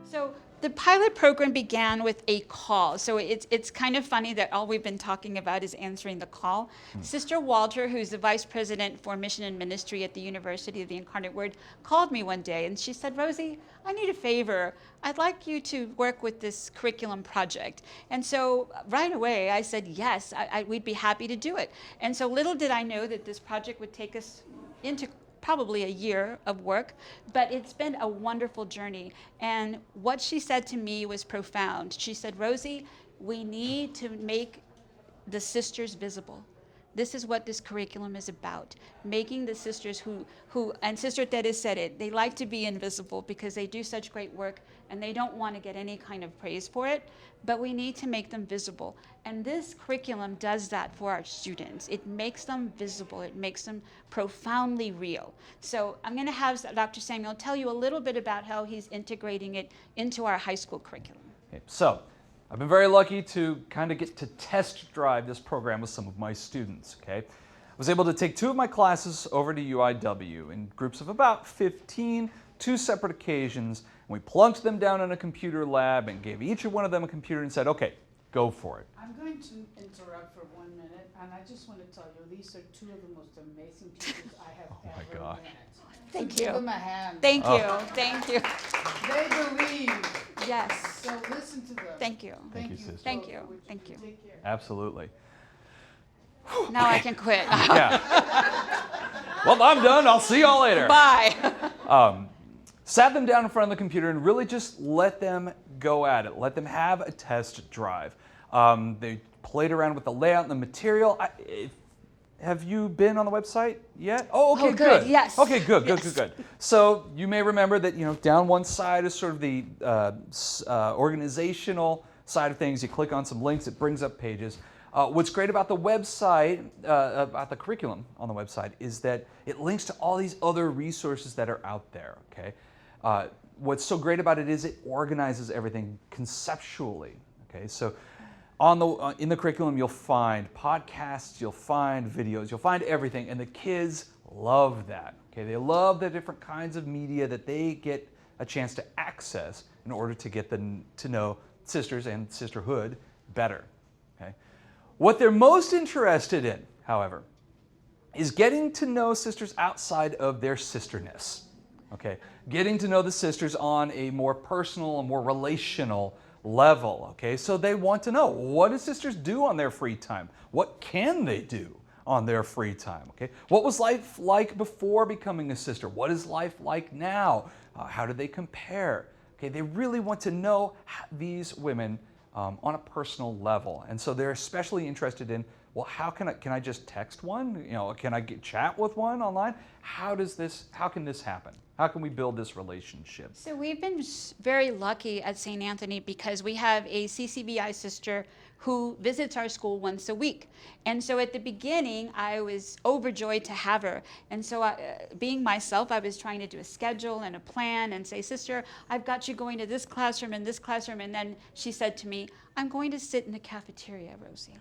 So the pilot program began with a call. So it's kind of funny that all we've been talking about is answering the call. Sister Walter, who's the vice president for mission and ministry at the University of the Incarnate Word, called me one day and she said, Rosie, I need a favor. I'd like you to work with this curriculum project. And so right away I said, yes, we'd be happy to do it. And so little did I know that this project would take us into probably a year of work, but it's been a wonderful journey. And what she said to me was profound. She said, Rosie, we need to make the sisters visible. This is what this curriculum is about, making the sisters who and Sister Teres said it, they like to be invisible because they do such great work and they don't want to get any kind of praise for it, but we need to make them visible. And this curriculum does that for our students. It makes them visible. It makes them profoundly real. So I'm going to have Dr. Samuel tell you a little bit about how he's integrating it into our high school curriculum. Okay, so I've been very lucky to kind of get to test drive this program with some of my students, okay? I was able to take 2 of my classes over to UIW in groups of about 15, 2 separate occasions, and we plunked them down in a computer lab and gave each one of them a computer and said, okay, go for it. I'm going to interrupt for 1 minute, and I just want to tell you, these are 2 of the most amazing teachers I have ever gosh. met. Thank So give you. them a hand. Thank Oh. you. Thank you. They believe. Yes. So listen to them. Thank you. Thank you, sister. Thank you. Thank you. Take care. Absolutely. Now I can quit. Yeah. Well, I'm done. I'll see y'all later. Bye. Sat them down in front of the computer and really just let them go at it. Let them have a test drive. They played around with the layout and the material. Have you been on the website yet? Oh, okay, Oh, good. Yes. Okay, good. Yes. So you may remember that down one side is sort of the organizational side of things. You click on some links, it brings up pages. What's great about the website, about the curriculum on the website, is that it links to all these other resources that are out there. Okay. What's so great about it is it organizes everything conceptually. Okay, so in the curriculum you'll find podcasts, you'll find videos, you'll find everything, and the kids love that. Okay, they love the different kinds of media that they get a chance to access in order to get to know sisters and sisterhood better. Okay, what they're most interested in, however, is getting to know sisters outside of their sisterness. Okay, getting to know the sisters on a more personal, a more relational level. Okay, so they want to know, what do sisters do on their free time? What can they do on their free time? Okay, what was life like before becoming a sister? What is life like now? How do they compare? Okay, they really want to know these women on a personal level, and so they're especially interested in, well, how can I just text one? Can I chat with one online? How can this happen? How can we build this relationship? So we've been very lucky at St. Anthony because we have a CCBI sister who visits our school once a week. And so at the beginning, I was overjoyed to have her. And so being myself, I was trying to do a schedule and a plan and say, sister, I've got you going to this classroom and this classroom. And then she said to me, I'm going to sit in the cafeteria, Rosie,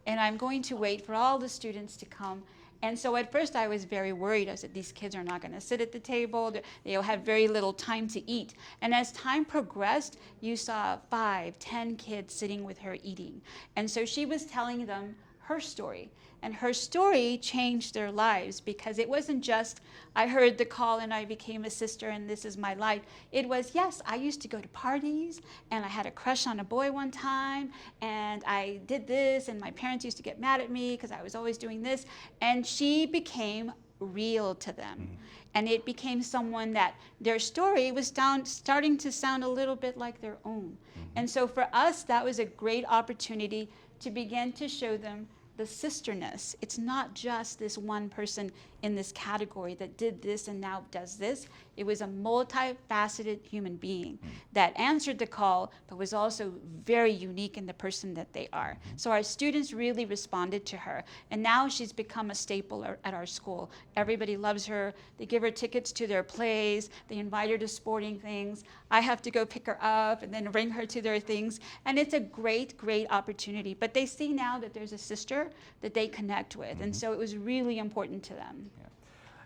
and I'm going to wait for all the students to come. And so at first I was very worried. I said, these kids are not going to sit at the table. They'll have very little time to eat. And as time progressed, you saw 5, 10 kids sitting with her eating. And so she was telling them her story. And her story changed their lives, because it wasn't just, I heard the call and I became a sister and this is my life. It was, yes, I used to go to parties and I had a crush on a boy one time and I did this and my parents used to get mad at me because I was always doing this. And she became real to them. Mm-hmm. And it became someone that their story was starting to sound a little bit like their own. Mm-hmm. And so for us, that was a great opportunity to begin to show them the sisterness. It's not just this one person in this category that did this and now does this. It was a multifaceted human being that answered the call, but was also very unique in the person that they are. So our students really responded to her. And now she's become a staple at our school. Everybody loves her. They give her tickets to their plays. They invite her to sporting things. I have to go pick her up and then bring her to their things. And it's a great, great opportunity. But they see now that there's a sister that they connect with. And so it was really important to them.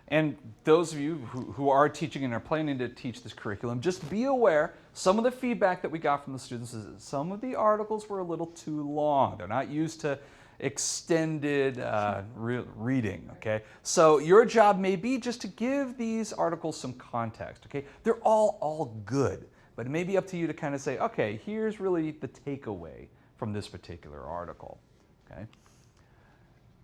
And those of you who are teaching and are planning to teach this curriculum, just be aware, some of the feedback that we got from the students is that some of the articles were a little too long. They're not used to extended reading, okay? So your job may be just to give these articles some context, okay? They're all good, but it may be up to you to kind of say, okay, here's really the takeaway from this particular article, okay?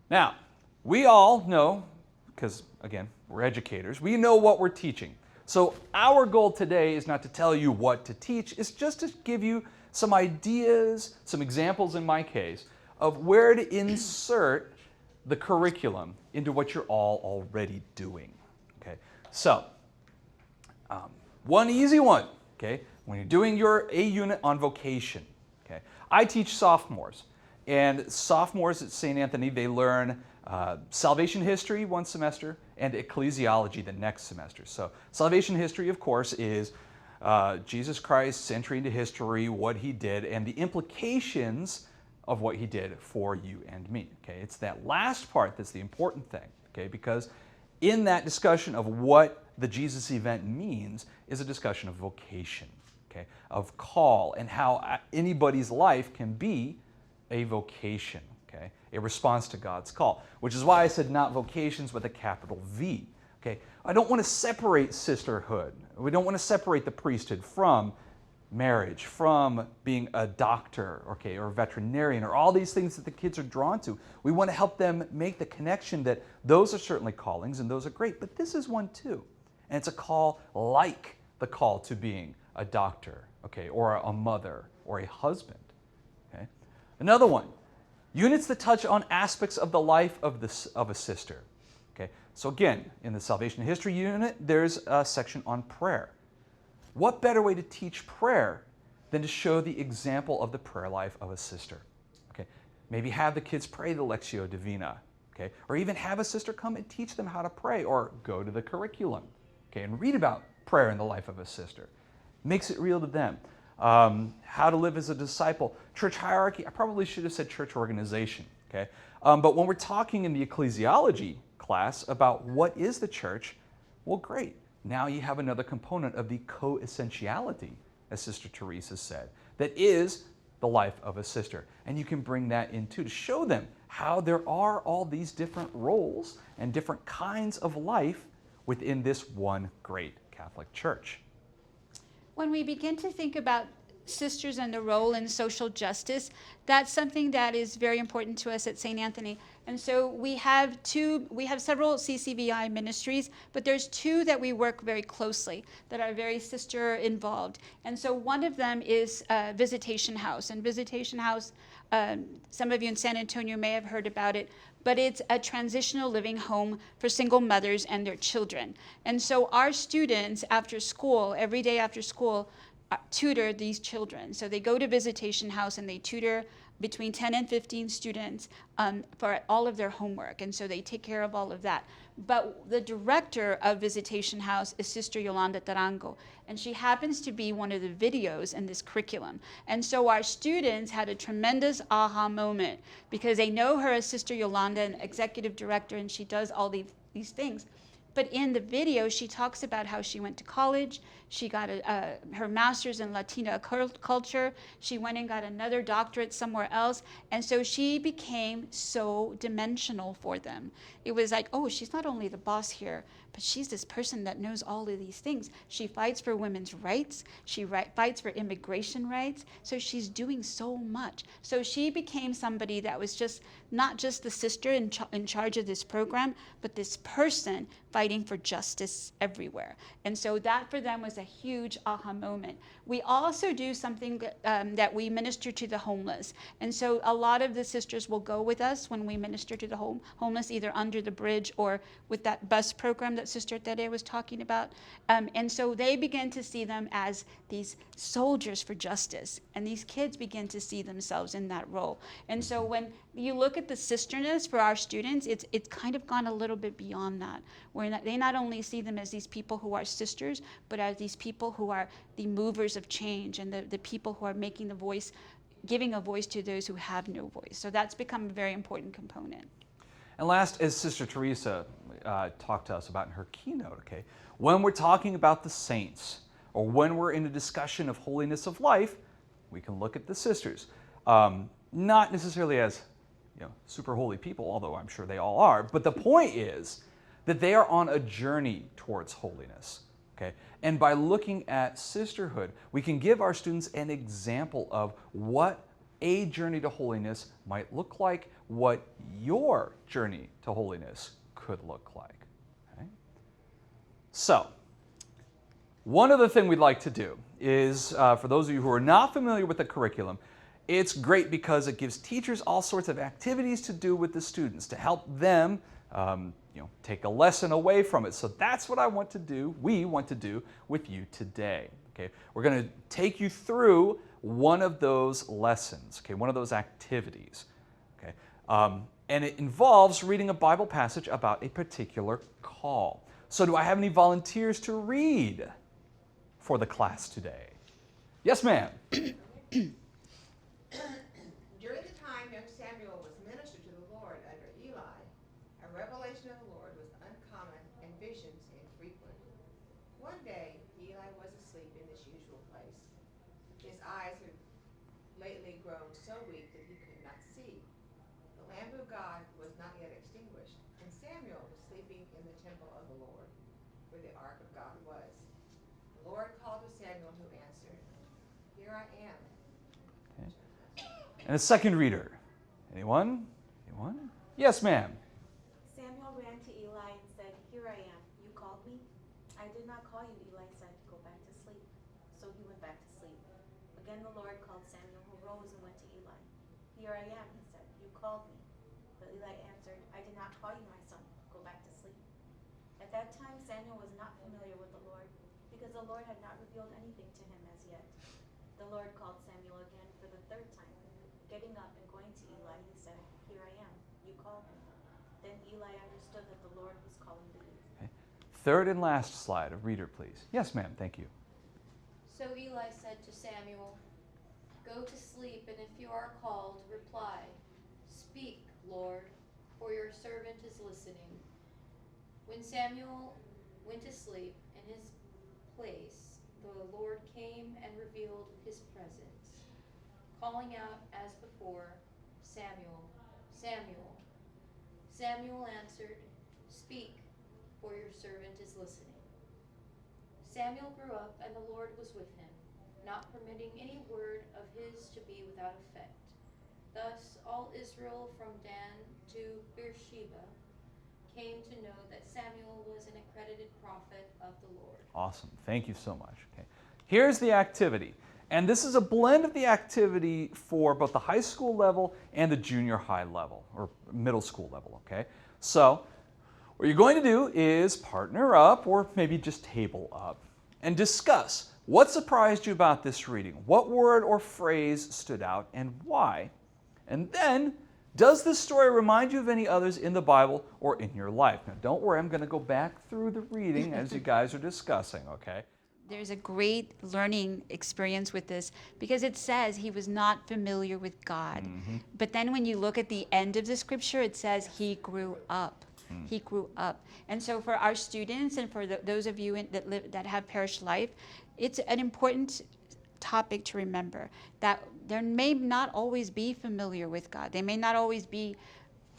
Now, we all know, because again, we're educators, we know what we're teaching. So our goal today is not to tell you what to teach, it's just to give you some ideas, some examples in my case, of where to insert the curriculum into what you're all already doing. Okay, so one easy one, okay, when you're doing your A unit on vocation, okay, I teach sophomores, and sophomores at St. Anthony, they learn salvation history one semester and ecclesiology the next semester. So salvation history, of course, is Jesus Christ's entry into history, what he did, and the implications of what he did for you and me. Okay, it's that last part that's the important thing. Okay, because in that discussion of what the Jesus event means is a discussion of vocation. Okay, of call and how anybody's life can be a vocation. Okay, a response to God's call, which is why I said not vocations with a capital V. Okay, I don't want to separate sisterhood. We don't want to separate the priesthood from marriage, from being a doctor, okay, or a veterinarian, or all these things that the kids are drawn to. We want to help them make the connection that those are certainly callings and those are great, but this is one too. And it's a call like the call to being a doctor, okay, or a mother, or a husband. Okay. Another one, units that touch on aspects of the life of a sister. Okay. So again, in the Salvation History unit, there's a section on prayer. What better way to teach prayer than to show the example of the prayer life of a sister? Okay, maybe have the kids pray the Lectio Divina, okay, or even have a sister come and teach them how to pray, or go to the curriculum, okay, and read about prayer in the life of a sister. Makes it real to them. How to live as a disciple. Church hierarchy, I probably should have said church organization, okay? But when we're talking in the ecclesiology class about what is the church, well, great. Now you have another component of the co-essentiality, as Sister Teresa said, that is the life of a sister. And you can bring that in too to show them how there are all these different roles and different kinds of life within this one great Catholic Church. When we begin to think about sisters and the role in social justice, that's something that is very important to us at St. Anthony. And so we have several CCVI ministries, but there's two that we work very closely that are very sister involved. And so one of them is Visitation House. And Visitation House, some of you in San Antonio may have heard about it, but it's a transitional living home for single mothers and their children. And so our students after school, every day after school, tutor these children. So they go to Visitation House and they tutor between 10 and 15 students for all of their homework. And so they take care of all of that. But the director of Visitation House is Sister Yolanda Tarango. And she happens to be one of the videos in this curriculum. And so our students had a tremendous aha moment because they know her as Sister Yolanda, an executive director, and she does all these things. But in the video, she talks about how she went to college, she got her master's in Latina culture, she went and got another doctorate somewhere else, and so she became so dimensional for them. It was like, oh, she's not only the boss here, but she's this person that knows all of these things. She fights for women's rights, she fights for immigration rights, so she's doing so much. So she became somebody that was just not just the sister in charge of this program, but this person fighting for justice everywhere. And so that for them was a huge aha moment. We also do something that we minister to the homeless. And so a lot of the sisters will go with us when we minister to the homeless, either under the bridge or with that bus program that Sister Tere was talking about. And so they begin to see them as these soldiers for justice. And these kids begin to see themselves in that role. And so when you look at the sisterness for our students, it's kind of gone a little bit beyond that. They not only see them as these people who are sisters, but as these people who are the movers of change and the people who are making the voice, giving a voice to those who have no voice. So that's become a very important component. And last, as Sister Teresa talked to us about in her keynote, okay? When we're talking about the saints, or when we're in a discussion of holiness of life, we can look at the sisters. Not necessarily as super holy people, although I'm sure they all are, but the point is that they are on a journey towards holiness. Okay? And by looking at sisterhood, we can give our students an example of what a journey to holiness might look like, what your journey to holiness could look like. Okay? So, one other thing we'd like to do is, for those of you who are not familiar with the curriculum, it's great because it gives teachers all sorts of activities to do with the students to help them take a lesson away from it. So that's what we want to do with you today. Okay? We're going to take you through one of those lessons, okay? One of those activities. Okay? And it involves reading a Bible passage about a particular call. So do I have any volunteers to read for the class today? Yes, ma'am. During the time young Samuel was minister to the Lord under Eli, a revelation of the Lord was uncommon and visions infrequent. One day, Eli was asleep in his usual place. His eyes had lately grown so weak that he could not see. The lamp of God was not yet extinguished, and Samuel was sleeping in the temple of the Lord, where the ark of God was. The Lord called to Samuel, who answered, "Here I am." Okay. And a second reader. Anyone? Anyone? Yes, ma'am. Samuel ran to Eli and said, "Here I am. You called me?" "I did not call you," Eli said. "Go back to sleep." So he went back to sleep. Again the Lord called Samuel, who rose and went to Eli. "Here I am," he said. "You called me." But Eli answered, "I did not call you, my son. Go back to sleep." At that time Samuel was not familiar with the Lord, because the Lord had not revealed anything to him as yet. The Lord called Samuel again for the third time. Getting up and going to Eli, he said, "Here I am. You called me." Then Eli understood that the Lord was calling the youth. Okay. Third and last slide. A reader, please. Yes, ma'am. Thank you. So Eli said to Samuel, "Go to sleep, and if you are called, reply, 'Speak, Lord, for your servant is listening.'" When Samuel went to sleep in his place, the Lord came and revealed his presence, calling out as before, "Samuel, Samuel." Samuel answered, "Speak, for your servant is listening." Samuel grew up, and the Lord was with him, not permitting any word of his to be without effect. Thus all Israel from Dan to Beersheba came to know that Samuel was an accredited prophet of the Lord. Awesome. Thank you so much. Okay. Here's the activity. And this is a blend of the activity for both the high school level and the junior high level, or middle school level, okay? So what you're going to do is partner up, or maybe just table up, and discuss what surprised you about this reading. What word or phrase stood out and why? And then, does this story remind you of any others in the Bible or in your life? Now, don't worry, I'm going to go back through the reading as you guys are discussing, okay? There's a great learning experience with this because it says he was not familiar with God. But then when you look at the end of the scripture, it says he grew up. He grew up. And so for our students and for those of you that have parish life, it's an important topic to remember that they may not always be familiar with God. They may not always be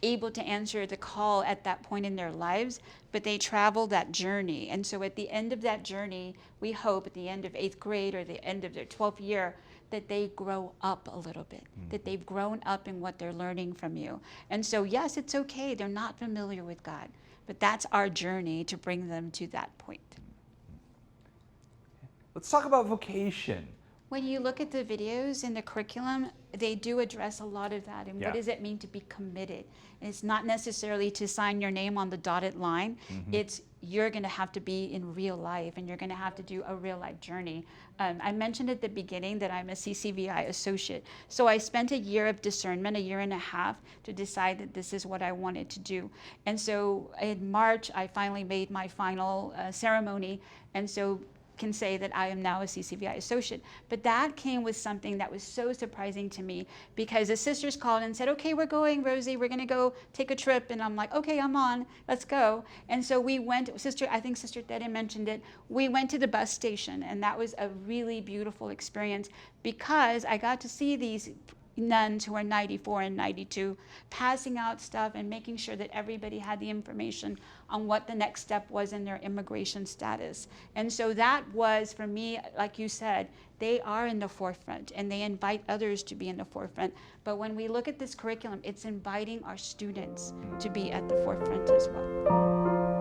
able to answer the call at that point in their lives, but they travel that journey. And so at the end of that journey, we hope at the end of 8th grade or the end of their 12th year, that they grow up a little bit, that they've grown up in what they're learning from you. And so yes, it's okay, they're not familiar with God, but that's our journey to bring them to that point. Let's talk about vocation. When you look at the videos in the curriculum, they do address a lot of that. And Yeah. what does it mean to be committed? And it's not necessarily to sign your name on the dotted line. It's you're going to have to be in real life, and you're going to have to do a real life journey. I mentioned at the beginning that I'm a CCVI associate. So I spent a year of discernment, a year and a half, to decide that this is what I wanted to do. And so in March, I finally made my final ceremony. And so can say that I am now a CCVI associate. But that came with something that was so surprising to me, because the sisters called and said, okay, we're going, Rosie, we're gonna go take a trip. And I'm like, okay, I'm on, let's go. And so we went, I think Sister Tere mentioned it, we went to the bus station, and that was a really beautiful experience, because I got to see these nuns who are 94 and 92 passing out stuff and making sure that everybody had the information on what the next step was in their immigration status. And so that was, for me, like you said, they are in the forefront and they invite others to be in the forefront. But when we look at this curriculum, it's inviting our students to be at the forefront as well.